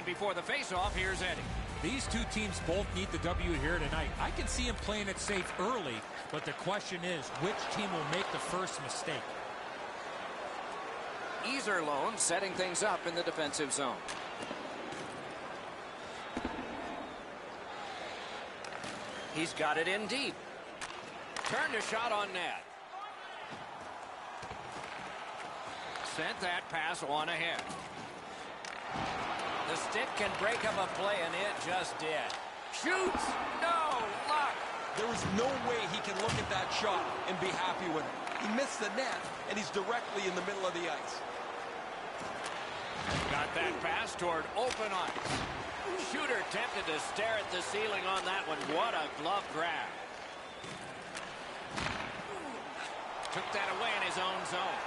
And before the face-off, here's Eddie. These two teams both need the W here tonight. I can see them playing it safe early, but the question is, which team will make the first mistake? Aaltonenmide setting things up in the defensive zone. He's got it in deep. Turned a shot on net. Sent that pass on ahead. The stick can break up a play, and it just did. Shoots! No luck! There is no way he can look at that shot and be happy with it. He missed the net, and he's directly in the middle of the ice. Got that pass toward open ice. Shooter tempted to stare at the ceiling on that one. What a glove grab. Took that away in his own zone.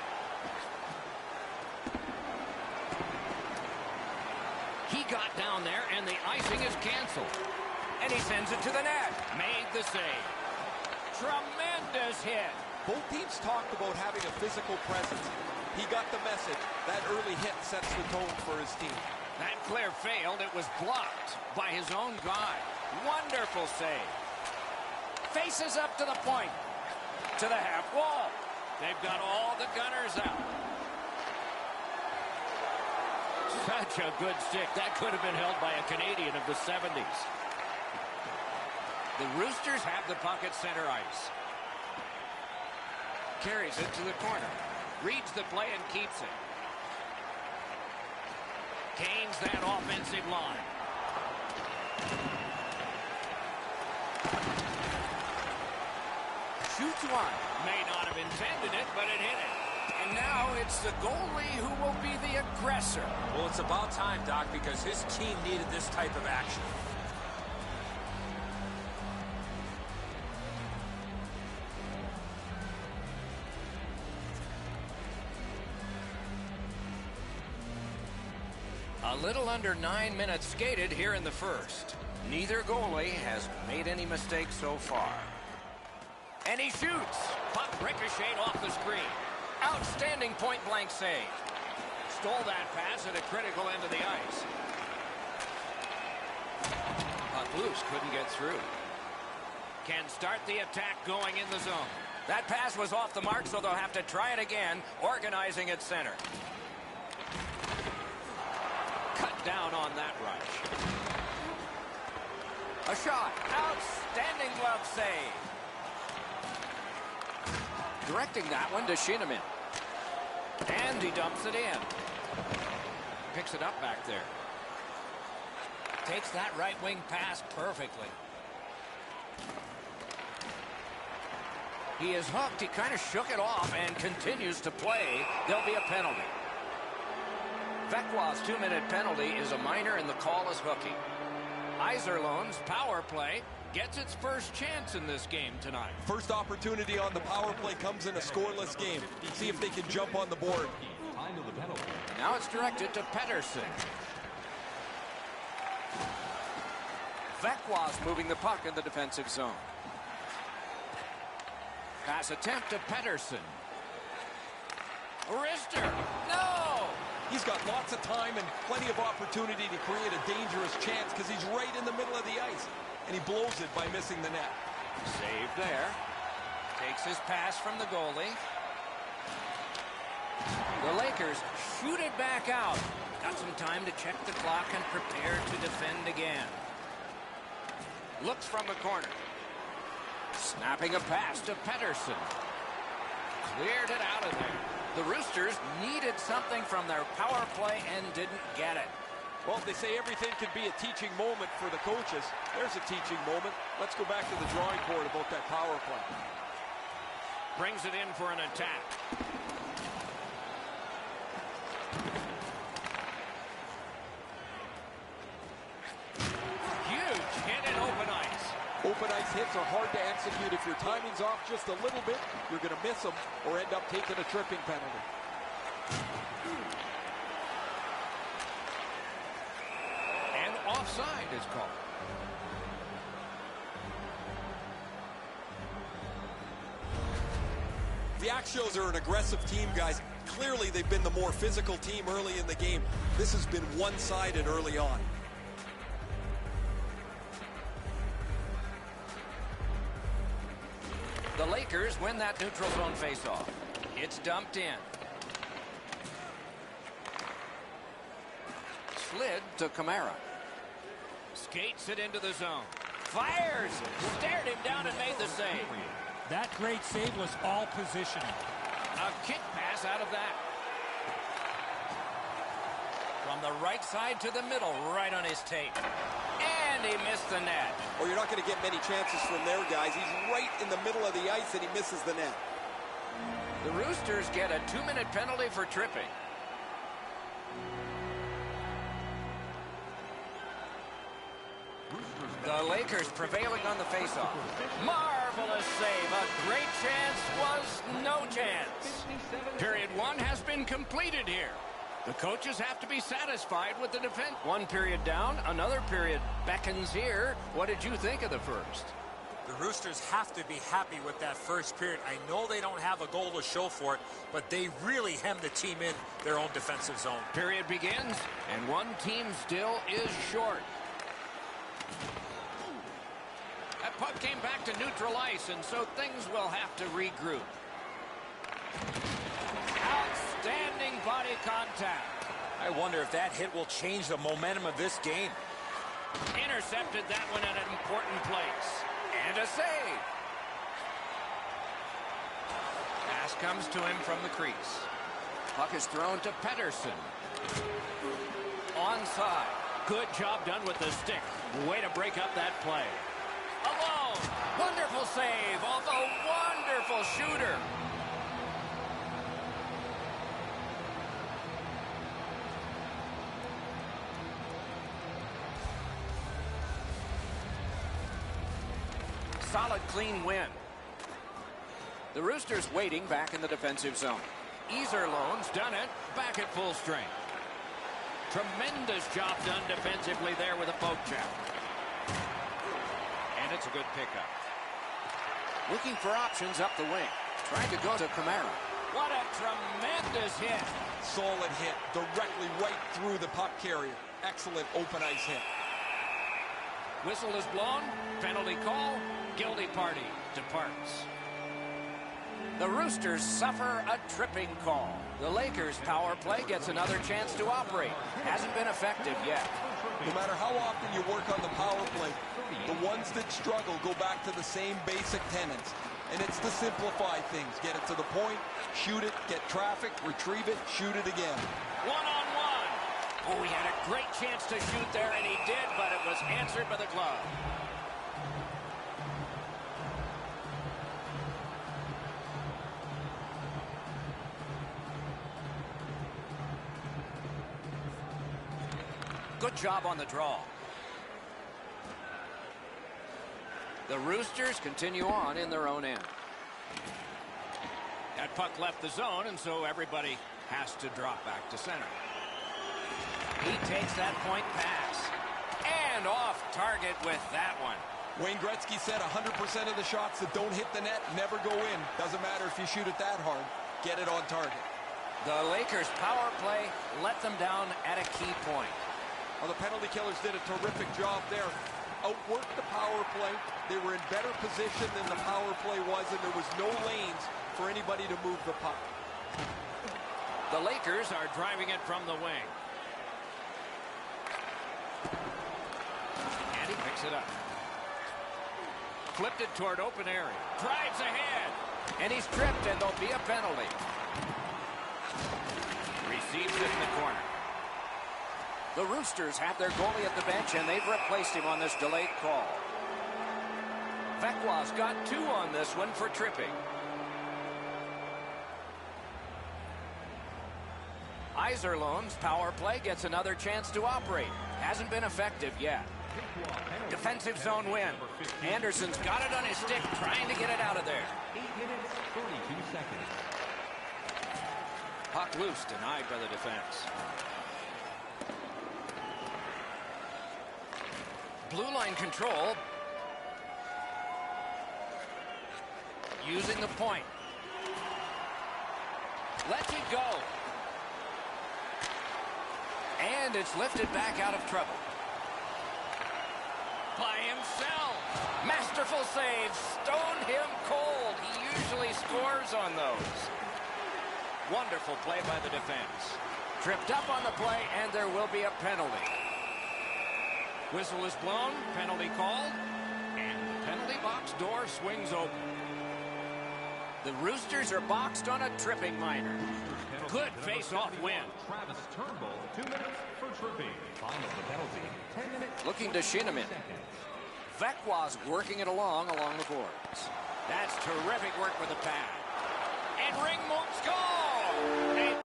He got down there, and the icing is canceled. And he sends it to the net. Made the save. Tremendous hit. Both teams talked about having a physical presence. He got the message. That early hit sets the tone for his team. That clear failed. It was blocked by his own guy. Wonderful save. Faces up to the point. To the half wall. They've got all the gunners out. Such a good stick. That could have been held by a Canadian of the 70s. The Roosters have the puck at center ice. Carries it to the corner. Reads the play and keeps it. Gains that offensive line. Shoots wide. May not have intended it, but it hit it. And now it's the goalie who will be the aggressor. Well, it's about time, Doc, because his team needed this type of action. A little under 9 minutes skated here in the first. Neither goalie has made any mistakes so far. And he shoots. Puck ricocheted off the screen. Outstanding point-blank save. Stole that pass at a critical end of the ice. Puck loose, couldn't get through. Can start the attack going in the zone. That pass was off the mark, so they'll have to try it again, organizing at center. Cut down on that rush. A shot. Outstanding glove save. Directing that one to Schienemann. And he dumps it in. Picks it up back there. Takes that right wing pass perfectly. He is hooked. He kind of shook it off and continues to play. There'll be a penalty. Vecqua's 2-minute penalty is a minor and the call is hooking. Aaltonenmide's power play gets its first chance in this game tonight. First opportunity on the power play comes in a scoreless game. See if they can jump on the board. Now it's directed to Pettersson. Vecqua's moving the puck in the defensive zone. Pass attempt to Pettersson. Wrister. No! He's got lots of time and plenty of opportunity to create a dangerous chance because he's right in the middle of the ice. And he blows it by missing the net. Saved there. Takes his pass from the goalie. The Lakers shoot it back out. Got some time to check the clock and prepare to defend again. Looks from the corner. Snapping a pass to Pettersson. Cleared it out of there. The Roosters needed something from their power play and didn't get it. Well, they say everything could be a teaching moment for the coaches. There's a teaching moment. Let's go back to the drawing board about that power play. Brings it in for an attack. Huge hit in open ice. Open ice hits are hard to execute. If your timing's off just a little bit, you're going to miss them or end up taking a tripping penalty. And offside is called. The Axos are an aggressive team, guys. Clearly, they've been the more physical team early in the game. This has been one-sided early on. The Lakers win that neutral zone faceoff. It's dumped in. Slid to Kamara. Skates it into the zone. Fires! Stared him down and made the save. That great save was all positioning. A kick pass out of that. From the right side to the middle, right on his tape. And he missed the net. Or you're not going to get many chances from there, guys. He's right in the middle of the ice and he misses the net. The Roosters get a 2-minute penalty for tripping. The Lakers prevailing on the faceoff. Marvelous save. A great chance was no chance. Period 1 has been completed here. The coaches have to be satisfied with the defense. One period down, another period beckons here. What did you think of the first? The Roosters have to be happy with that first period. I know they don't have a goal to show for it, but they really hemmed the team in their own defensive zone. Period begins, and one team still is short. That puck came back to neutral ice, and so things will have to regroup. Outstanding body contact. I wonder if that hit will change the momentum of this game. Intercepted that one at an important place. And a save. Pass comes to him from the crease. Puck is thrown to Pettersson. Onside. Good job done with the stick. Way to break up that play. Alone. Wonderful save of a wonderful shooter. Solid, clean win. The Roosters waiting back in the defensive zone. Iserlohn's done it, back at full strength. Tremendous job done defensively there with a poke check. And it's a good pickup. Looking for options up the wing. Trying to go to Kamara. What a tremendous hit. Solid hit, directly right through the puck carrier. Excellent open ice hit. Whistle is blown. Penalty call. Guilty party departs. The Roosters suffer a tripping call. The Lakers' power play gets another chance to operate. Hasn't been effective yet. No matter how often you work on the power play, the ones that struggle go back to the same basic tenets. And it's to simplify things. Get it to the point, shoot it, get traffic, retrieve it, shoot it again. One-on-one. Oh, he had a great chance to shoot there, and he did, but it was answered by the glove. Good job on the draw. The Roosters continue on in their own end. That puck left the zone, and so everybody has to drop back to center. He takes that point pass. And off target with that one. Wayne Gretzky said 100% of the shots that don't hit the net never go in. Doesn't matter if you shoot it that hard. Get it on target. The Lakers' power play let them down at a key point. Well, the penalty killers did a terrific job there. Outworked the power play. They were in better position than the power play was, and there was no lanes for anybody to move the puck. The Lakers are driving it from the wing. And he picks it up. Flipped it toward open area. Drives ahead. And he's tripped, and there'll be a penalty. Receives it in the corner. The Roosters have their goalie at the bench, and they've replaced him on this delayed call. Vekwa's got 2 on this one for tripping. Iserlohn's power play gets another chance to operate. Hasn't been effective yet. Defensive zone win. Anderson's got it on his stick, trying to get it out of there. 8 minutes, 32 seconds. Puck loose, denied by the defense. Blue line control. Using the point. Lets it go. And it's lifted back out of trouble. By himself. Masterful save. Stoned him cold. He usually scores on those. Wonderful play by the defense. Tripped up on the play, and there will be a penalty. Whistle is blown. Penalty called. And the penalty box door swings open. The Roosters are boxed on a tripping minor. Good face-off win. Travis Turnbull, 2 minutes for tripping. Final the penalty, 10 minutes. Looking to shin him in. Vecqua's working it along the boards. That's terrific work with the pad. And Ringmont's goal! And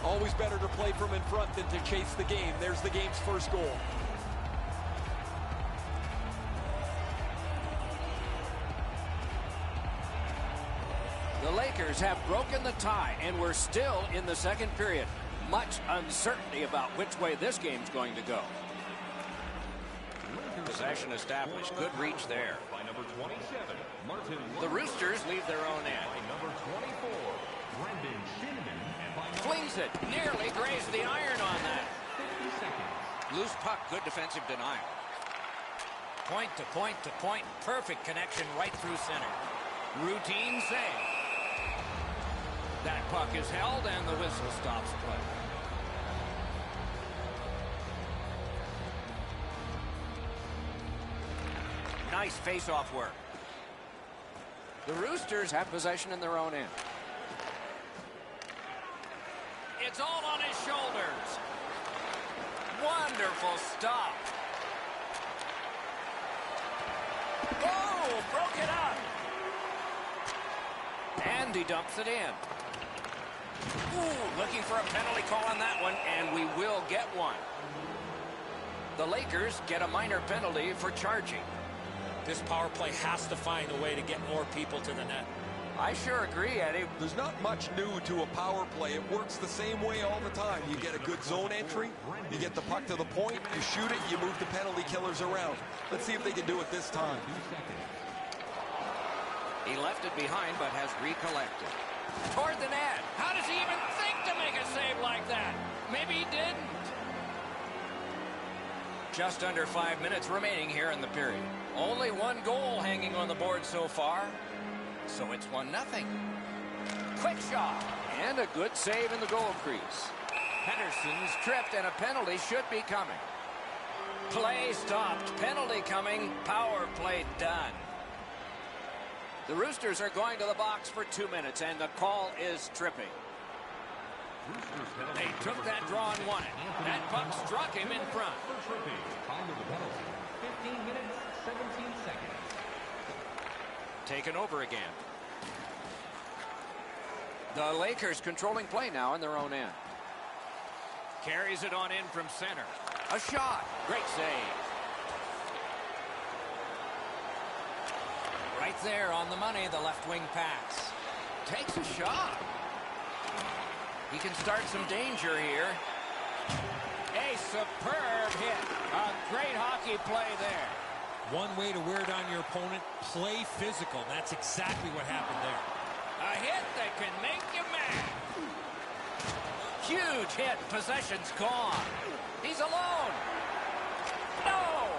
Always better to play from in front than to chase the game. There's the game's first goal. the Lakers have broken the tie, and we're still in the second period. Much uncertainty about which way this game's going to go. Possession established. Good reach there. By number 27, Martin. The Roosters leave their own end. By number 24, Brendan Shinniman. And by number Flings it. Nearly grazed the iron on that. 50 seconds. Loose puck. Good defensive denial. Point to point to point. Perfect connection right through center. Routine save. That puck is held, and the whistle stops play. Nice face-off work. The Roosters have possession in their own end. It's all on his shoulders. Wonderful stop. Oh, broke it up. And he dumps it in. Ooh, looking for a penalty call on that one, and we will get one. The Lakers get a minor penalty for charging. This power play has to find a way to get more people to the net. I sure agree, Eddie. There's not much new to a power play. It works the same way all the time. You get a good zone entry, you get the puck to the point, you shoot it, you move the penalty killers around. Let's see if they can do it this time. 2 seconds. He left it behind, but has recollected. Toward the net. How does he even think to make a save like that? Maybe he didn't. Just under 5 minutes remaining here in the period. Only one goal hanging on the board so far. So it's 1-0. Quick shot. And a good save in the goal crease. Henderson's tripped, and a penalty should be coming. Play stopped. Penalty coming. Power play done. The Roosters are going to the box for 2 minutes, and the call is tripping. They took that draw and won it. That puck struck him in front. For tripping. Time of the penalty, 15 minutes, 17 seconds. Taken over again. The Lakers controlling play now in their own end. Carries it on in from center. A shot. Great save. Right there on the money, the left wing pass. Takes a shot. He can start some danger here. A superb hit. A great hockey play there. One way to wear down your opponent, play physical. That's exactly what happened there. A hit that can make you mad. Huge hit. Possession's gone. He's alone. No.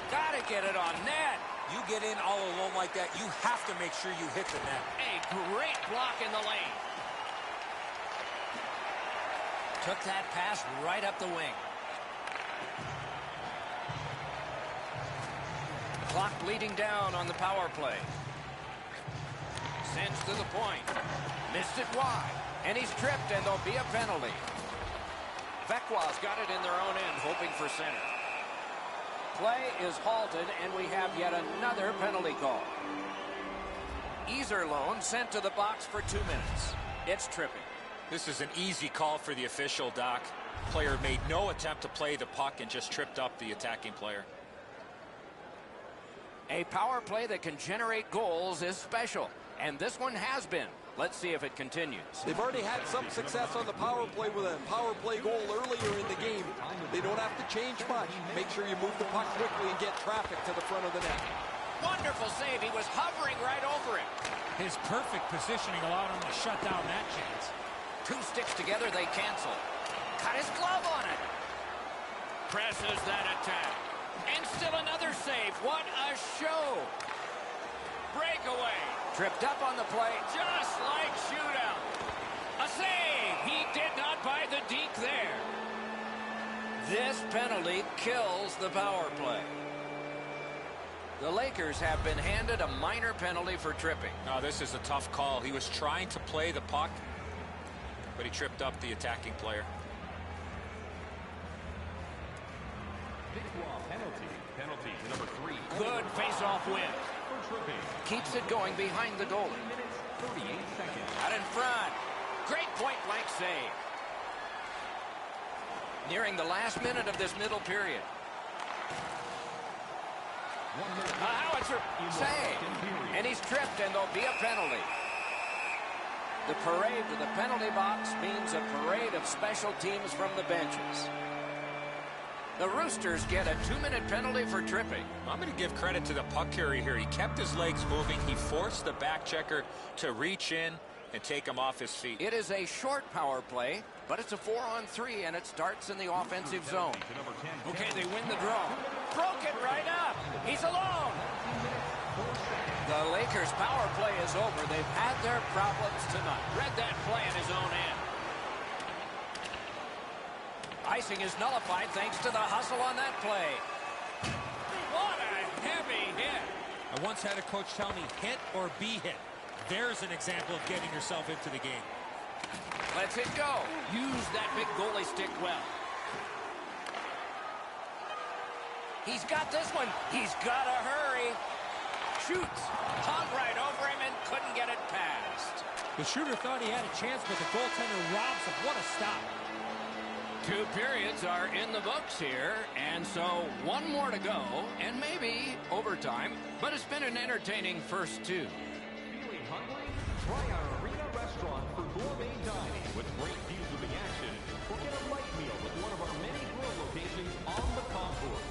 Gotta get it on net. You get in all alone like that, you have to make sure you hit the net. A great block in the lane. Took that pass right up the wing. Clock bleeding down on the power play. Sends to the point. Missed it wide. And he's tripped, and there'll be a penalty. Vecqua's got it in their own end, hoping for center. Play is halted, and we have yet another penalty call. Aaltonenmide sent to the box for 2 minutes. It's tripping. This is an easy call for the official, Doc. Player made no attempt to play the puck and just tripped up the attacking player. A power play that can generate goals is special, and this one has been. Let's see if it continues. They've already had some success on the power play with a power play goal earlier in the game. They don't have to change much. Make sure you move the puck quickly and get traffic to the front of the net. Wonderful save. He was hovering right over it. His perfect positioning allowed him to shut down that chance. 2 sticks together, they cancel. Cut his glove on it. Presses that attack. And still another save. What a show. Breakaway. Tripped up on the play, just like shootout. A save. He did not buy the deke there. This penalty kills the power play. The Lakers have been handed a minor penalty for tripping. Oh, this is a tough call. He was trying to play the puck, but he tripped up the attacking player. Penalty number 3. Good face-off win. Keeps it going behind the goalie. 38 seconds. Out in front. Great point-blank save. Nearing the last minute of this middle period. 1 minute. A howitzer save. And he's tripped, and there'll be a penalty. The parade to the penalty box means a parade of special teams from the benches. The Roosters get a 2-minute penalty for tripping. I'm going to give credit to the puck carrier here. He kept his legs moving. He forced the back checker to reach in and take him off his feet. It is a short power play, but it's a 4-on-3, and it starts in the offensive zone. Okay, they win the draw. Broke it right up. He's alone. The Lakers' power play is over. They've had their problems tonight. Read that play in his own end. Icing is nullified thanks to the hustle on that play. What a heavy hit. I once had a coach tell me, hit or be hit. There's an example of getting yourself into the game. Lets it go. Use that big goalie stick well. He's got this one. He's got to hurry. Shoots. Hung right over him and couldn't get it past. The shooter thought he had a chance, but the goaltender robs him. What a stop. 2 periods are in the books here, and so 1 more to go, and maybe overtime, but it's been an entertaining first 2. Feeling hungry? Try our arena restaurant for gourmet dining with great views of the action, or get a light meal with one of our many grill locations on the concourse.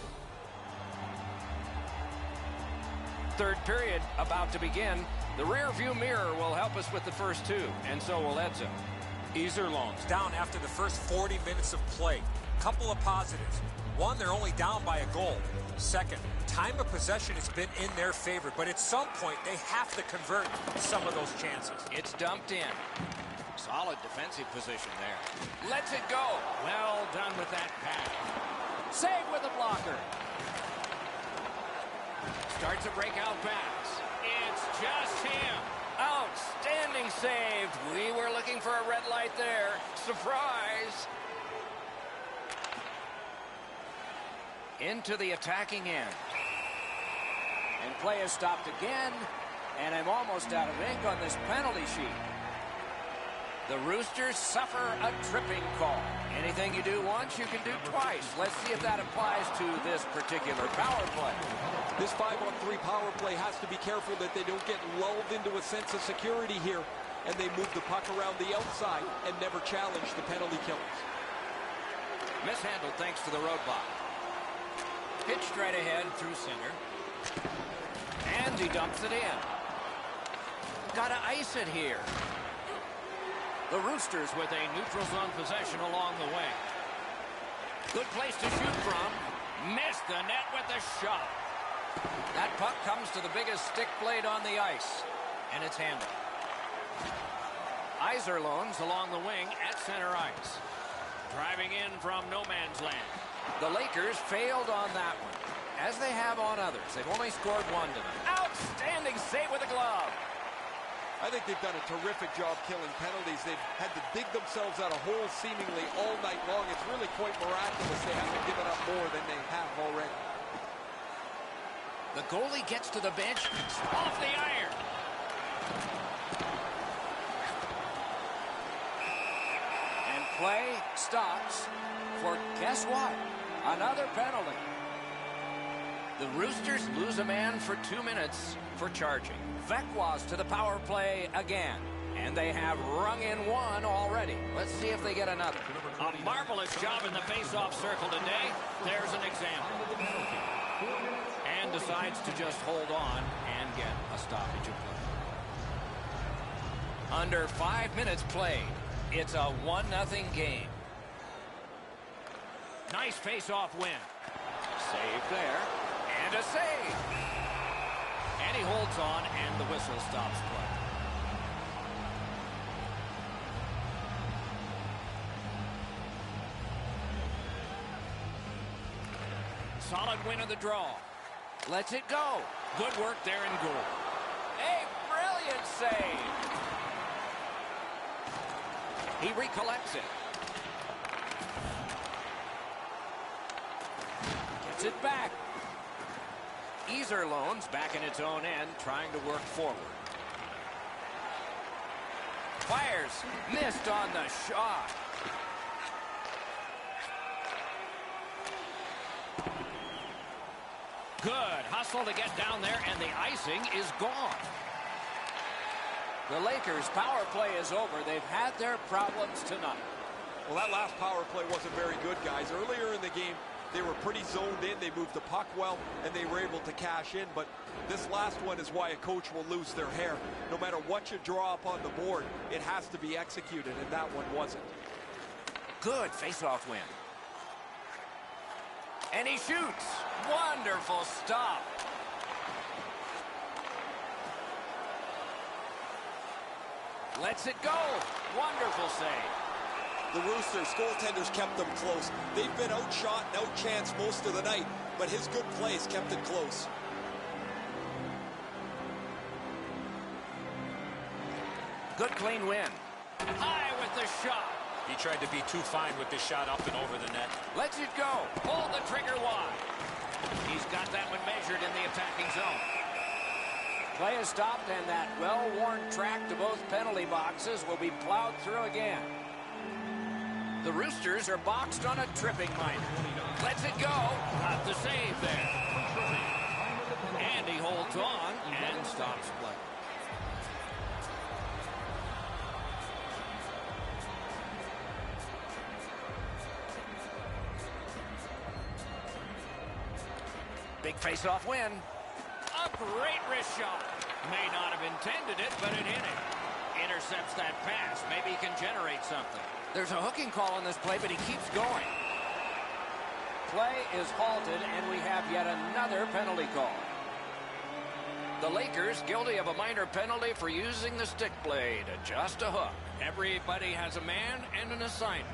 3rd period about to begin. The rear view mirror will help us with the first 2, and so will Edzo. Aaltonenmide's down after the first 40 minutes of play. Couple of positives. 1, they're only down by a goal. 2nd, time of possession has been in their favor, but at some point they have to convert some of those chances. It's dumped in. Solid defensive position there. Lets it go. Well done with that pass. Save with a blocker. Starts a breakout pass. It's just him. Outstanding save. We were looking for a red light there. Surprise. Into the attacking end. And play is stopped again. And I'm almost out of ink on this penalty sheet. The Roosters suffer a tripping call. Anything you do once, you can do twice. Let's see if that applies to this particular power play. This 5-on-3 power play has to be careful that they don't get lulled into a sense of security here, and they move the puck around the outside and never challenge the penalty killers. Mishandled thanks to the roadblock. Pitched right ahead through center. And he dumps it in. Gotta ice it here. The Roosters with a neutral zone possession along the way. Good place to shoot from. Missed the net with the shot. That puck comes to the biggest stick blade on the ice, and it's handled. Aaltonenmide's along the wing at center ice. Driving in from no man's land. The Lakers failed on that one, as they have on others. They've only scored 1 tonight. Outstanding save with a glove. I think they've done a terrific job killing penalties. They've had to dig themselves out of holes seemingly all night long. It's really quite miraculous they haven't given up more than they have already. The goalie gets to the bench, off the iron. And play stops for, guess what? Another penalty. The Roosters lose a man for 2 minutes for charging. Vekwas to the power play again. And they have rung in one already. Let's see if they get another. A marvelous job in the face-off circle today. There's an example. And decides to just hold on and get a stoppage of play. Under 5 minutes played. It's a 1-0 game. Nice face-off win. Save there. And a save. And he holds on, and the whistle stops play. Solid win of the draw. Lets it go. Good work there in goal. A brilliant save. He recollects it. Gets it back. Iserlohn's back in its own end, trying to work forward. Fires. Missed on the shot. Good hustle to get down there, and the icing is gone. The Lakers' power play is over. They've had their problems tonight. Well, that last power play wasn't very good, guys. Earlier in the game, they were pretty zoned in. They moved the puck well, and they were able to cash in. But this last one is why a coach will lose their hair. No matter what you draw up on the board, it has to be executed, and that one wasn't. Good face-off win. And he shoots. Wonderful stop. Lets it go. Wonderful save. The Roosters goaltenders kept them close. They've been outshot and outchanced most of the night, but his good plays kept it close. Good clean win. High with the shot. He tried to be too fine with this shot up and over the net. Lets it go. Pull the trigger wide. He's got that one measured in the attacking zone. Play is stopped, and that well-worn track to both penalty boxes will be plowed through again. The Roosters are boxed on a tripping minor. Lets it go. Got the save there. And he holds on and stops play. Big face-off win. A great wrist shot. May not have intended it, but it hit it. Intercepts that pass. Maybe he can generate something. There's a hooking call on this play, but he keeps going. Play is halted, and we have yet another penalty call. The Lakers guilty of a minor penalty for using the stick blade. Just a hook. Everybody has a man and an assignment.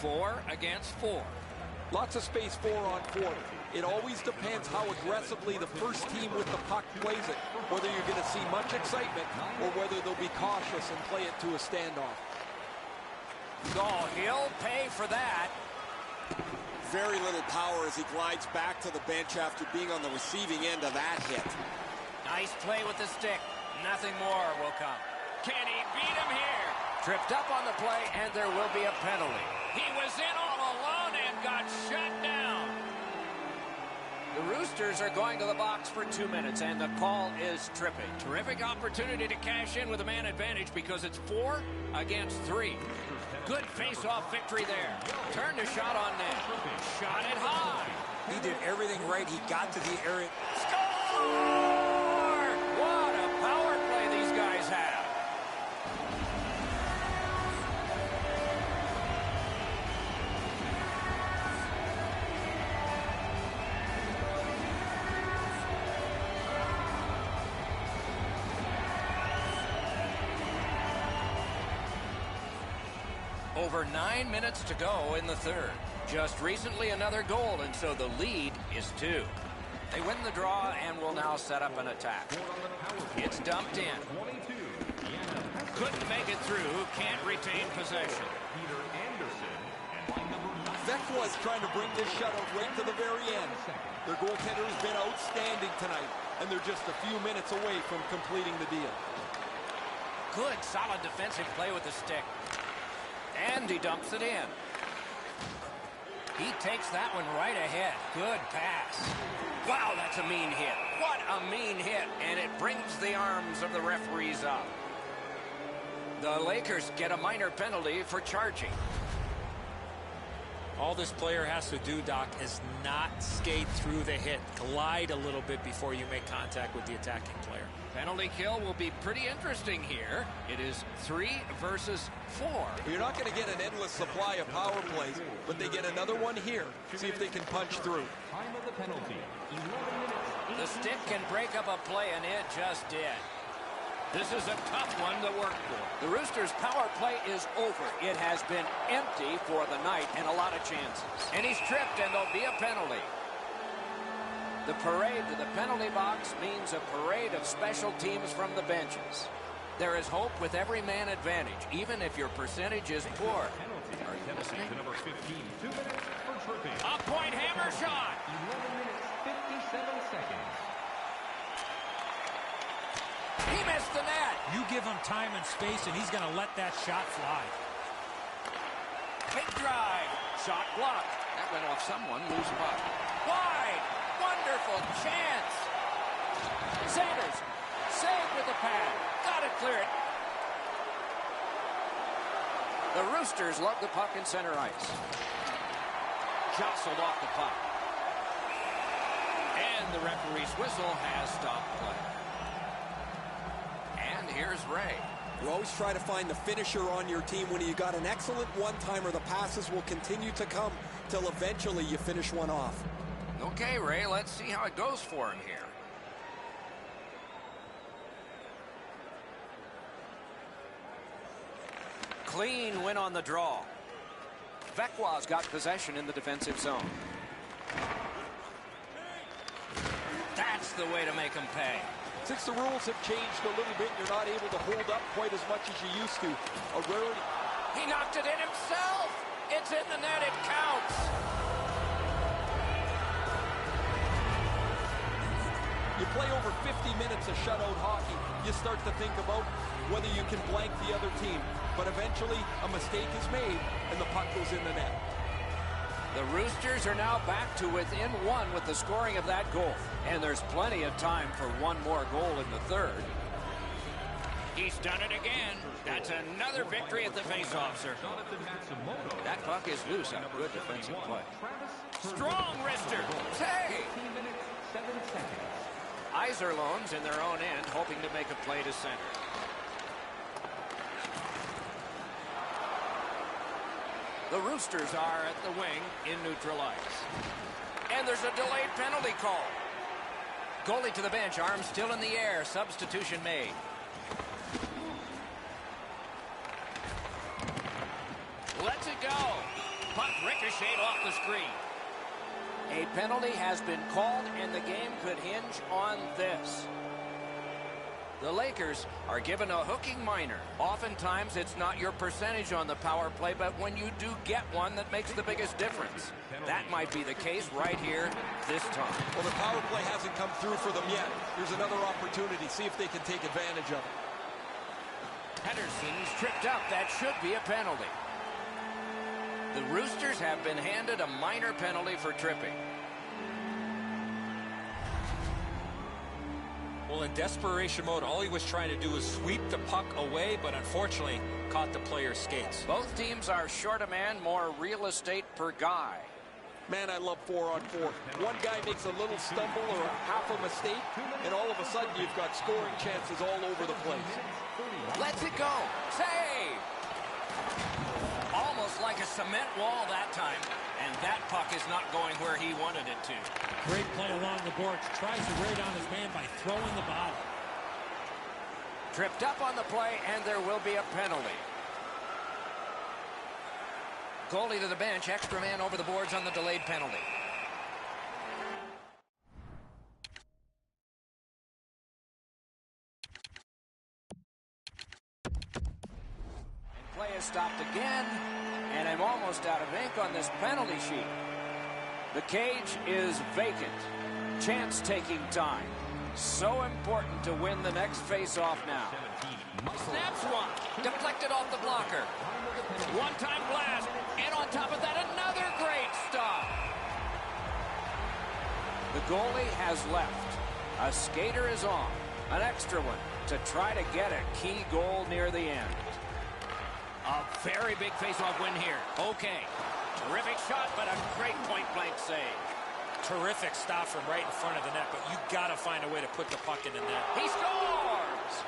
4 against 4. Lots of space 4-on-4. It always depends how aggressively the first team with the puck plays it, whether you're going to see much excitement or whether they'll be cautious and play it to a standoff. Oh, he'll pay for that. Very little power as he glides back to the bench after being on the receiving end of that hit. Nice play with the stick. Nothing more will come. Can he beat him here? Tripped up on the play, and there will be a penalty. He was in all alone and got shut down. The Roosters are going to the box for 2 minutes, and the call is tripping. Terrific opportunity to cash in with a man advantage because it's 4 against 3. Good face-off victory there. Turned a shot on net. Shot it high. He did everything right. He got to the area. Score! What a power play these guys have. Over 9 minutes to go in the third. Just recently another goal, and so the lead is 2. They win the draw and will now set up an attack. It's dumped in. Couldn't make it through. Can't retain possession. Vec was trying to bring this shutout right to the very end. Their goaltender has been outstanding tonight, and they're just a few minutes away from completing the deal. Good, solid defensive play with the stick. And he dumps it in. He takes that one right ahead. Good pass. Wow, that's a mean hit. What a mean hit. And it brings the arms of the referees up. The Lakers get a minor penalty for charging. All this player has to do, Doc, is not skate through the hit. Glide a little bit before you make contact with the attacking player. Penalty kill will be pretty interesting here. It is 3 versus 4. You're not going to get an endless supply of power plays, but they get another one here. See if they can punch through. Time of the penalty, 11 minutes. The stick can break up a play, and it just did. This is a tough one to work for. The Roosters' power play is over. It has been empty for the night and a lot of chances. And he's tripped, and there'll be a penalty. The parade to the penalty box means a parade of special teams from the benches. There is hope with every man advantage, even if your percentage is poor. Are you listening? Number 15, 2 minutes for tripping. A point hammer shot. 11 minutes, 57 seconds. He missed the net. You give him time and space, and he's going to let that shot fly. Big drive. Shot blocked. That went off someone. Loose puck. Wide. Wonderful chance. Sanders. Saved with the pad. Got it clear it. The Roosters love the puck in center ice. Jostled off the puck. And the referee's whistle has stopped play. And here's Ray. You always try to find the finisher on your team. When you got an excellent one-timer, the passes will continue to come till eventually you finish one off. Okay, Ray, let's see how it goes for him here. Clean win on the draw. Vecqua's got possession in the defensive zone. That's the way to make them pay. Since the rules have changed a little bit, you're not able to hold up quite as much as you used to. A rarity. He knocked it in himself. It's in the net. It counts. You play over 50 minutes of shutout hockey, you start to think about whether you can blank the other team. But eventually, a mistake is made, and the puck goes in the net. The Roosters are now back to within 1 with the scoring of that goal. And there's plenty of time for one more goal in the third. He's done it again. That's another victory at the faceoff circle. That puck is loose on a good defensive play. Strong wrister. Hey! 15 minutes, 7 seconds. Iserlohns in their own end, hoping to make a play to center. The Roosters are at the wing in neutral ice. And there's a delayed penalty call. Goalie to the bench, arms still in the air. Substitution made. Lets it go. Puck ricocheted off the screen. A penalty has been called, and the game could hinge on this. The Lakers are given a hooking minor. Oftentimes, it's not your percentage on the power play, but when you do get one, that makes the biggest difference. That might be the case right here this time. Well, the power play hasn't come through for them yet. Here's another opportunity. See if they can take advantage of it. Henderson's tripped up. That should be a penalty. The Roosters have been handed a minor penalty for tripping. Well, in desperation mode, all he was trying to do was sweep the puck away, but unfortunately caught the player's skates. Both teams are short a man, more real estate per guy. Man, I love 4-on-4. One guy makes a little stumble or half a mistake, and all of a sudden you've got scoring chances all over the place. Lets it go. Save! Almost like a cement wall that time. And that puck is not going where he wanted it to. Great play along the boards. Tries to wear down his man by throwing the bottom. Tripped up on the play, and there will be a penalty. Goalie to the bench. Extra man over the boards on the delayed penalty. stopped again, and I'm almost out of ink on this penalty sheet. The cage is vacant. Chance-taking time. So important to win the next face-off now. Snaps one. Deflected off the blocker. One-time blast. And on top of that, another great stop. The goalie has left. A skater is on. An extra one to try to get a key goal near the end. A very big face-off win here. Okay. Terrific shot, but a great point-blank save. Terrific stop from right in front of the net, but you got to find a way to put the puck in the net. He scores!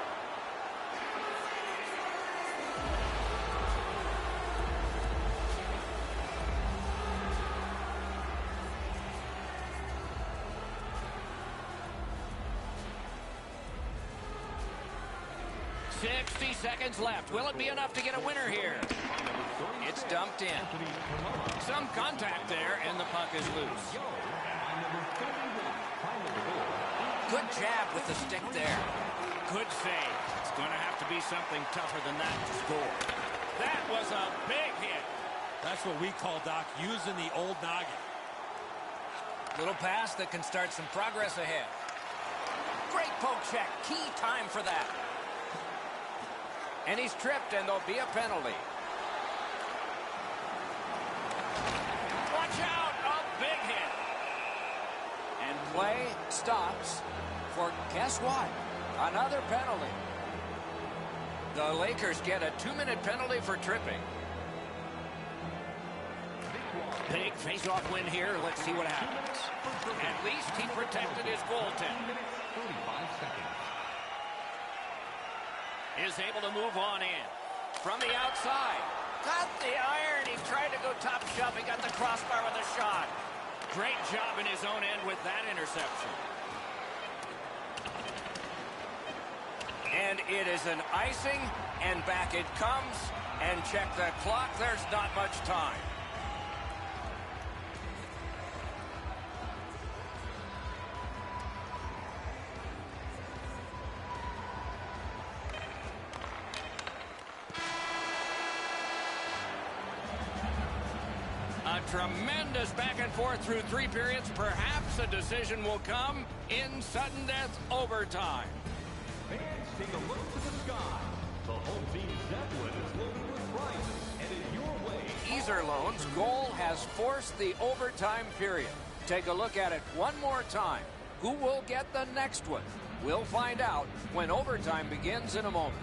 Seconds left. Will it be enough to get a winner here? It's dumped in. Some contact there, and the puck is loose. Good jab with the stick there. Good save. It's going to have to be something tougher than that to score. That was a big hit. That's what we call, Doc, using the old noggin. Little pass that can start some progress ahead. Great poke check. Key time for that. And he's tripped, and there'll be a penalty. Watch out! A big hit. And play stops for, guess what? Another penalty. The Lakers get a 2-minute penalty for tripping. Big face-off win here. Let's see what happens. At least he protected his goaltender. Is able to move on in. From the outside. Got the iron. He tried to go top shelf. He got the crossbar with a shot. Great job in his own end with that interception. And it is an icing, and back it comes. And check the clock. There's not much time. A tremendous back and forth through 3 periods. Perhaps a decision will come in sudden death overtime. Fans, take a look to the sky. The home team's Zeppelin is loaded with prizes, and in your way. Iserlohn's goal has forced the overtime period. Take a look at it one more time. Who will get the next one? We'll find out when overtime begins in a moment.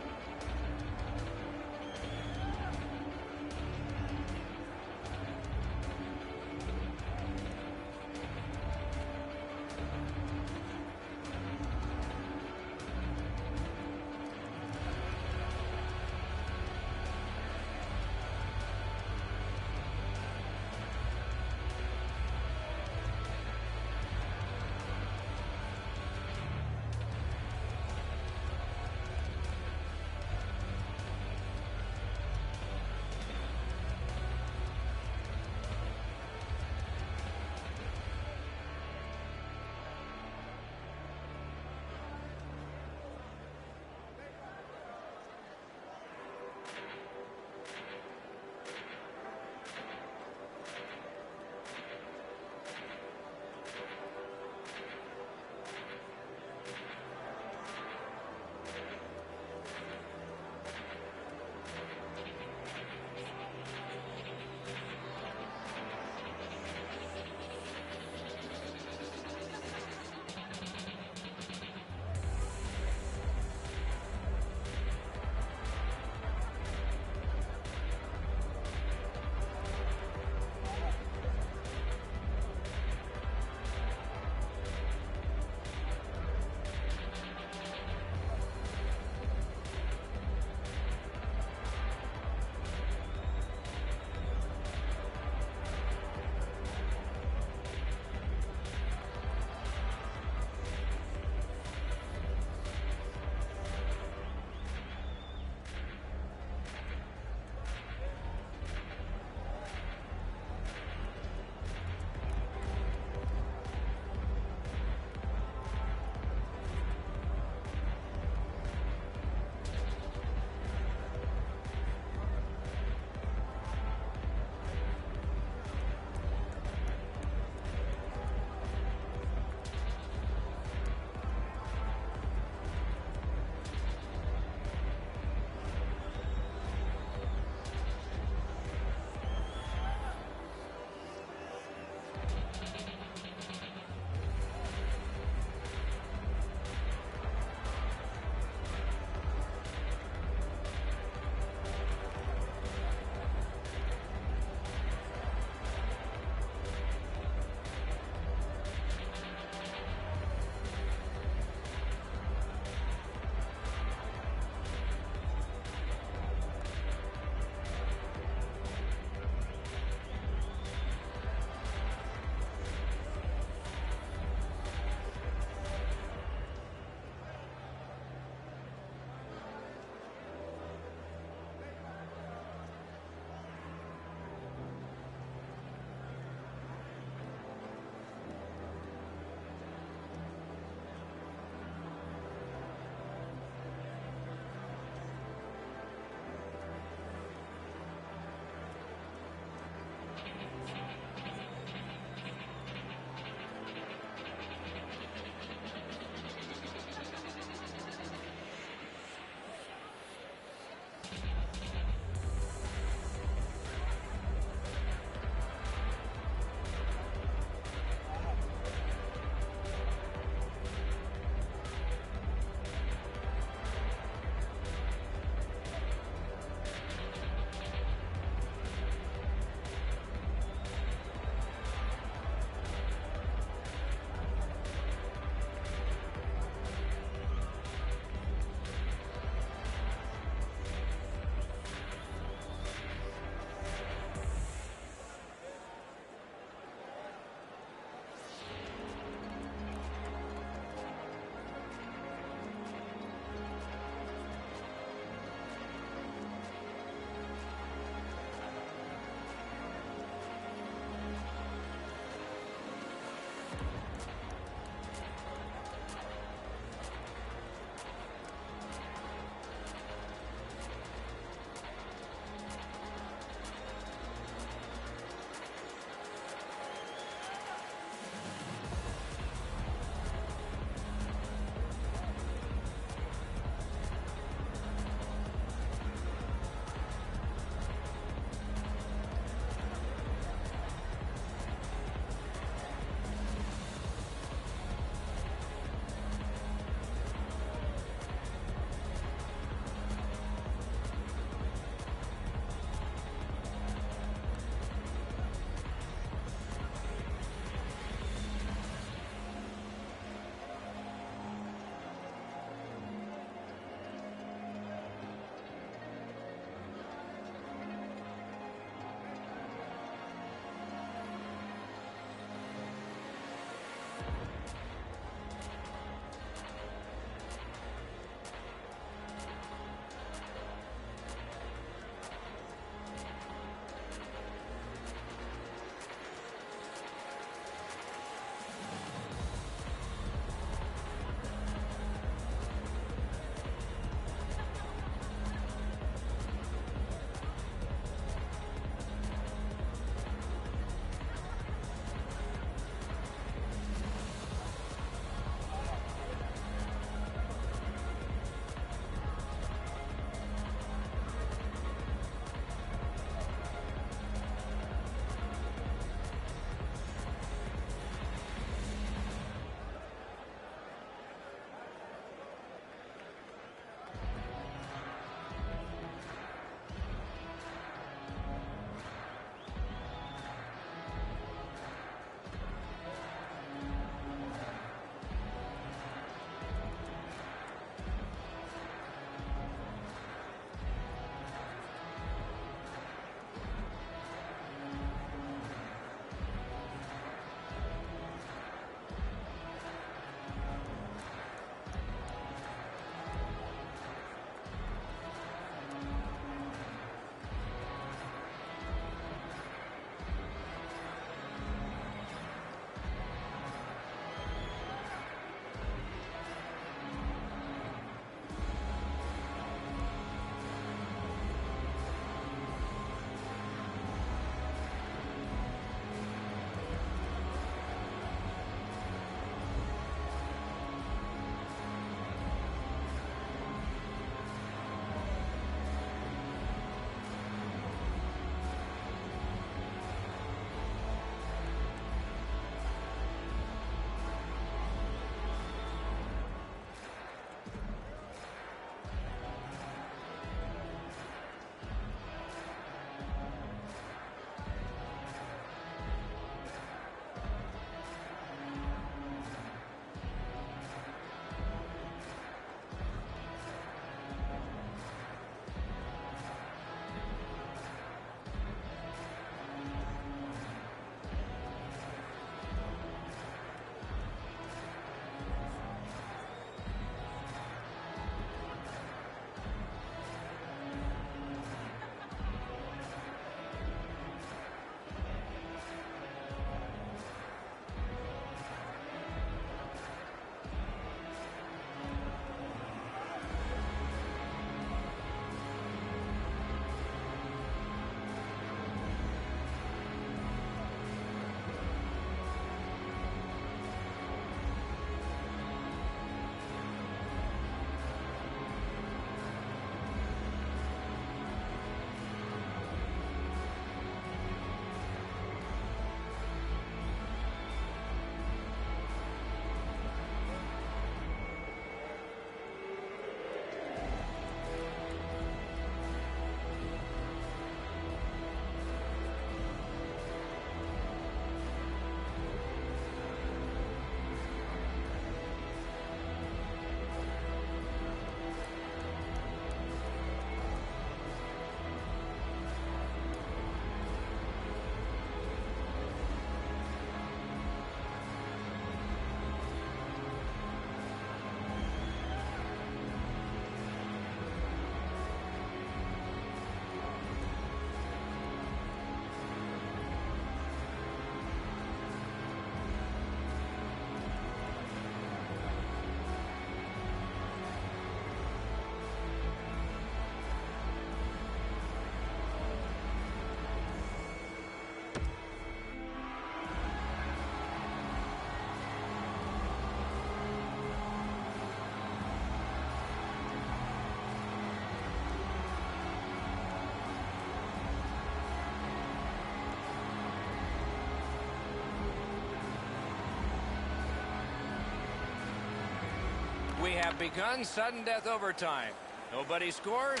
have begun sudden death overtime. Nobody scores,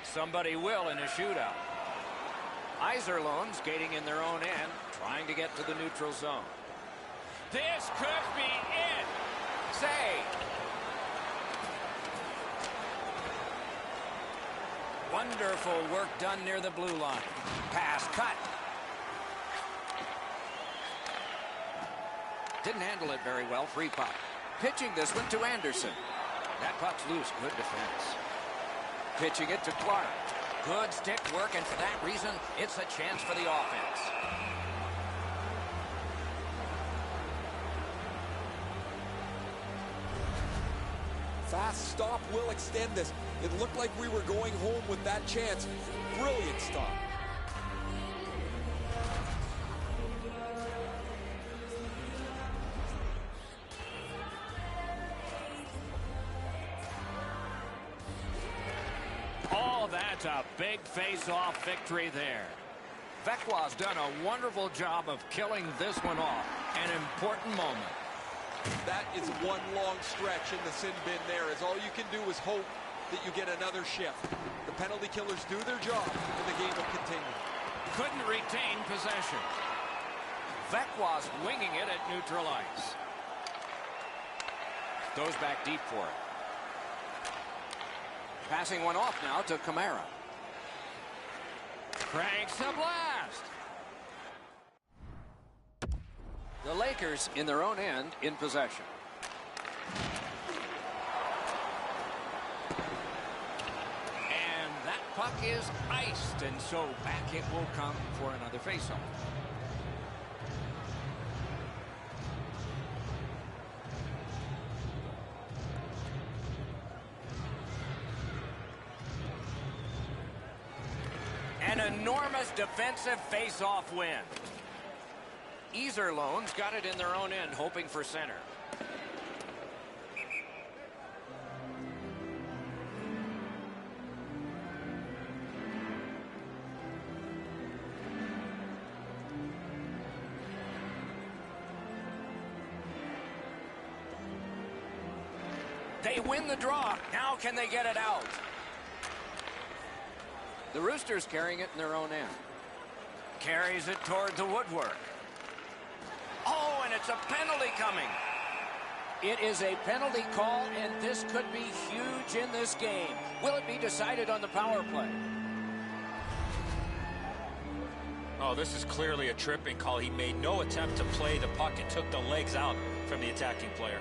somebody will in a shootout. Iserlohn skating in their own end, trying to get to the neutral zone. This could be it. Save. Wonderful work done near the blue line. Pass cut. Didn't handle it very well. Free puck. Pitching this one to Anderson. That puck's loose. Good defense. Pitching it to Clark. Good stick work, and for that reason, it's a chance for the offense. Fast stop will extend this. It looked like we were going home with that chance. Brilliant stop. Oh, that's a big face-off victory there. Vecqua's done a wonderful job of killing this one off. An important moment. That is one long stretch in the sin bin there, as all you can do is hope that you get another shift. The penalty killers do their job, and the game will continue. Couldn't retain possession. Vecqua's winging it at neutral ice. Goes back deep for it. Passing one off now to Kamara. Cranks a blast. The Lakers in their own end in possession. And that puck is iced, and so back it will come for another faceoff. An enormous defensive face-off win. Iserlohn's got it in their own end, hoping for center. They win the draw. Now can they get it out? The Roosters carrying it in their own end. Carries it toward the woodwork. Oh, and it's a penalty coming. It is a penalty call, and this could be huge in this game. Will it be decided on the power play? Oh, this is clearly a tripping call. He made no attempt to play the puck and took the legs out from the attacking player.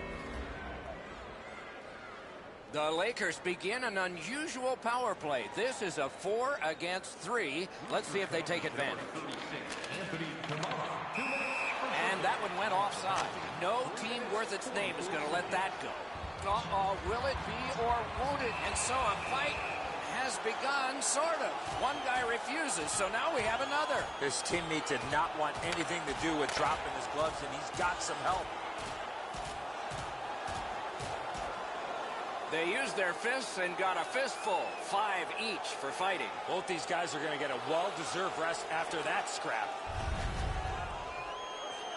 The Lakers begin an unusual power play. This is a 4 against 3. Let's see if they take advantage. And that one went offside. No team worth its name is going to let that go. Will it be or won't it? And so a fight has begun, sort of. One guy refuses, so now we have another. His teammate did not want anything to do with dropping his gloves, and he's got some help. They used their fists and got a fistful. 5 each for fighting. Both these guys are going to get a well-deserved rest after that scrap.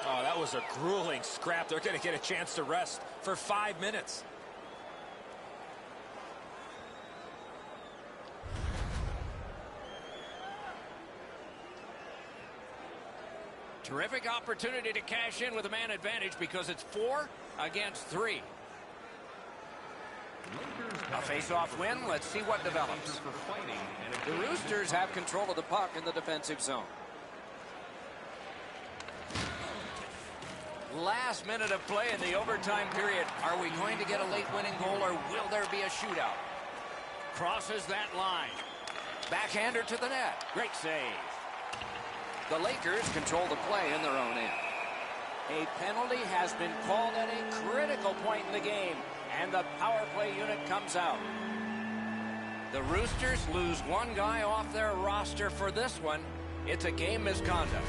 Oh, that was a grueling scrap. They're going to get a chance to rest for 5 minutes. Terrific opportunity to cash in with a man advantage because it's 4 against 3. A face-off win. Let's see what develops. The Roosters have control of the puck in the defensive zone. Last minute of play in the overtime period. Are we going to get a late winning goal, or will there be a shootout? Crosses that line. Backhander to the net. Great save. The Lakers control the play in their own end. A penalty has been called at a critical point in the game, and the power play unit comes out. The Roosters lose one guy off their roster for this one. It's a game misconduct.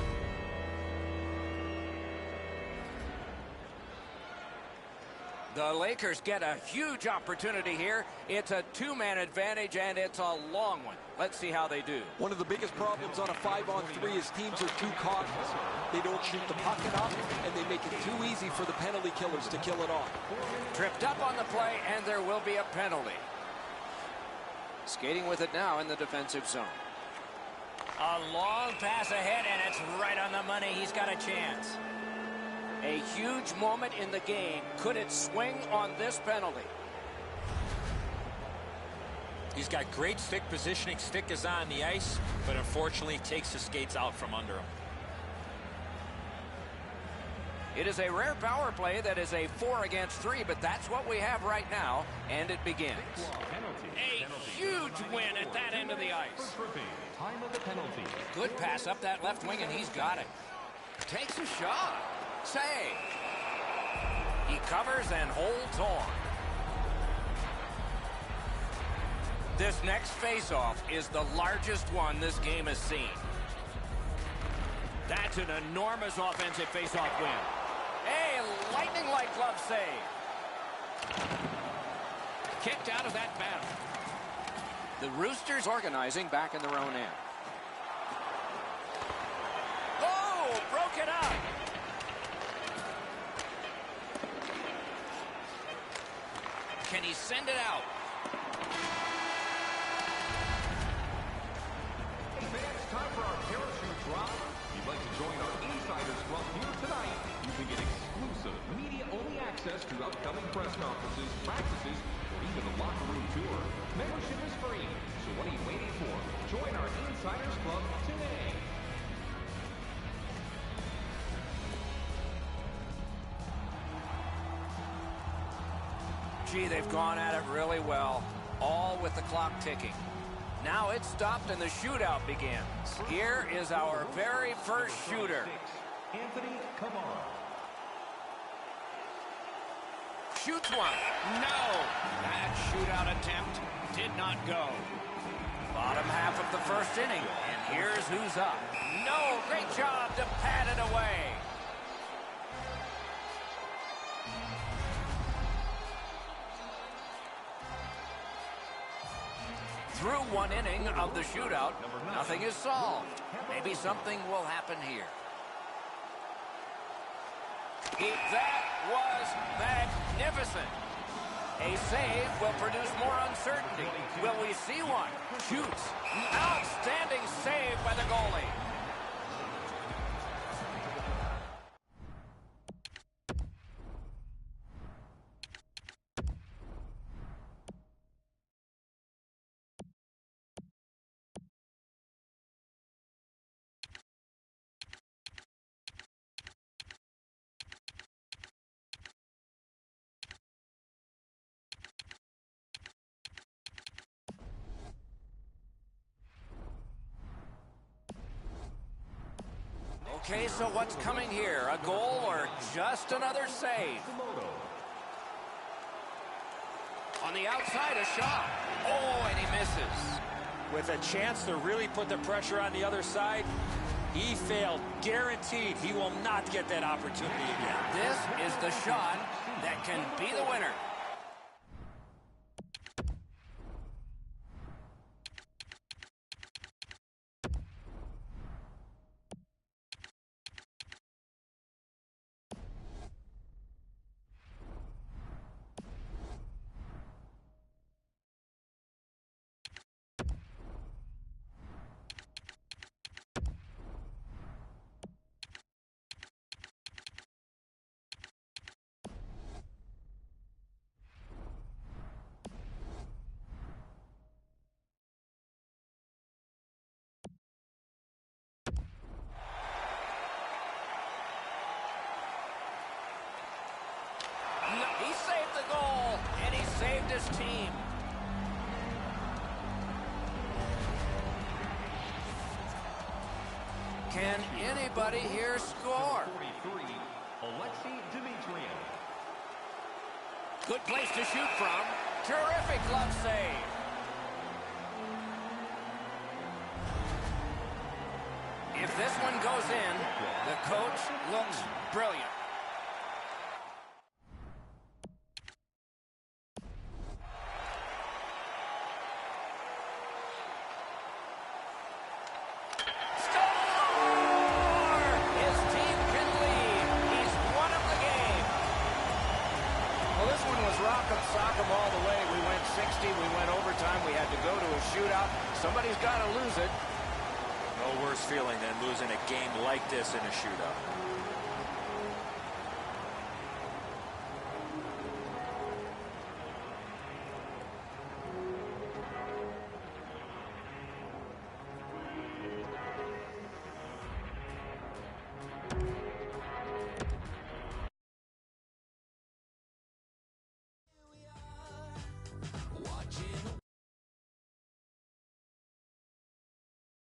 The Lakers get a huge opportunity here. It's a two-man advantage, and it's a long one. Let's see how they do. One of the biggest problems on a 5-on-3 is teams are too cautious. They don't shoot the puck enough, and they make it too easy for the penalty killers to kill it off. Tripped up on the play, and there will be a penalty. Skating with it now in the defensive zone. A long pass ahead, and it's right on the money. He's got a chance. A huge moment in the game. Could it swing on this penalty? He's got great stick positioning. Stick is on the ice, but unfortunately takes the skates out from under him. It is a rare power play that is a 4-against-3, but that's what we have right now, and it begins. A huge win at that end of the ice. Time of the penalty. Good pass up that left wing, and he's got it. Takes a shot. Save. He covers and holds on. This next face-off is the largest one this game has seen. That's an enormous offensive face-off win. A lightning-like glove save. Kicked out of that battle. The Roosters organizing back in their own end. Oh, broke it up. Can he send it out? Hey fans, time for our parachute drop. If you'd like to join our Insiders Club here tonight, you can get exclusive media-only access to upcoming press conferences, practices, or even the locker room tour. Membership is free, so what are you waiting for? Join our Insiders Club today. Gee, they've gone at it really well, all with the clock ticking. Now it's stopped and the shootout begins. Here is our very first shooter. Anthony, come on. Shoots one. No! That shootout attempt did not go. Bottom half of the first inning, and here's who's up. No! Great job to pad it away. Through one inning of the shootout, nothing is solved. Maybe something will happen here. That was magnificent. A save will produce more uncertainty. Will we see one? Shoots. Outstanding save by the goalie. Okay, so what's coming here? A goal or just another save? On the outside, a shot. Oh, and he misses. With a chance to really put the pressure on the other side, he failed. Guaranteed he will not get that opportunity again. This is the shot that can be the winner. He saved the goal, and he saved his team. Can anybody here score? 43, Alexei Dimitriyev. Good place to shoot from. Terrific glove save. If this one goes in, the coach looks brilliant. 60. We went overtime. We had to go to a shootout. Somebody's got to lose it. No worse feeling than losing a game like this in a shootout.